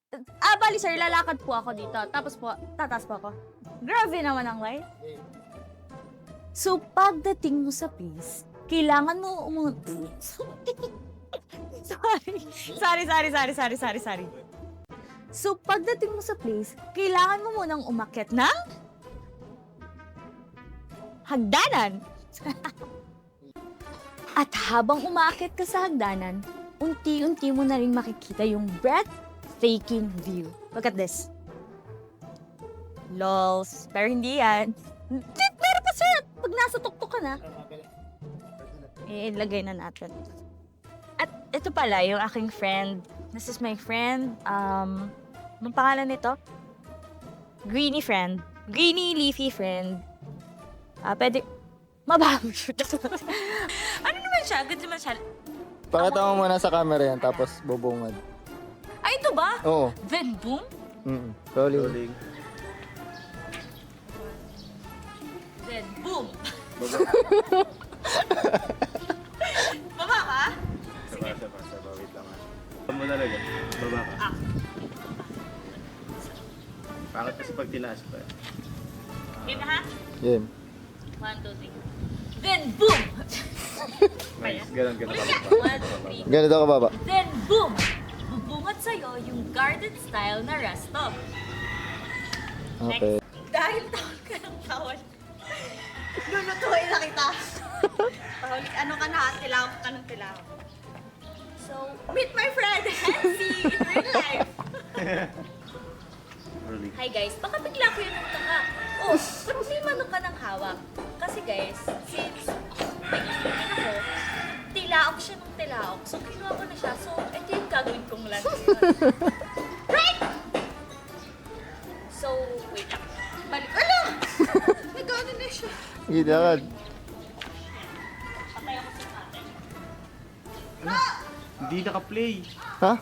Bali sir, lalakad po ako dito. Tapos po, tatas po ako. Grabe naman ang light. So, pagdating mo sa place, kailangan mo Sorry. So, pagdating mo sa place, kailangan mo munang umakyat ng hagdanan. At habang umaakyat ka sa hagdanan, unti-unti mo na rin makikita yung breathtaking view. Look at this. Lols. Pero hindi yan. Meron pa sir! Pag nasa tuktok ka na, ilagay na natin. At ito pala, yung aking friend. This is my friend. Anong pangalan nito? Greeny friend. Greeny leafy friend. Pwede... Mabaho siya. Ano naman siya? Good naman siya. Pakita mo muna sa camera yan, tapos bubungad. Ay, ito ba? Oo. Then boom? Rolling. Then boom! Baba ka? Saba. Wait lang. Baba mo talaga. Baba ka. Bakit kasi pag tinaas pa? Game na ha? Game. 1, 2, 3. Then boom! Nice. Ganun ka Ulit pa. ka. 1, 2, 3. Ganito ka baba. Then boom! Bubungat sa'yo yung garden style na resto. Okay. Dahil tawal ka ng tawal. Lulutuin na kita. Tawal, ano ka na? Tilawak ka ng tilawak. So, meet my friend, Hansi, in real life. Rolling. Hi guys, baka bigla ko yung nagtaka. Oh, ba't may manok ka ng hawak? Kasi guys, since nag-iipin ako, tilaok siya ng tilaok. So, kinuha ko na siya. So, ito yung gagawin kong lunch ngayon. Right! So, wait lang. Balik. Ala! Nag-ano na siya. Gilakad. Patay ako sa tatay. Hindi naka-play. Ha?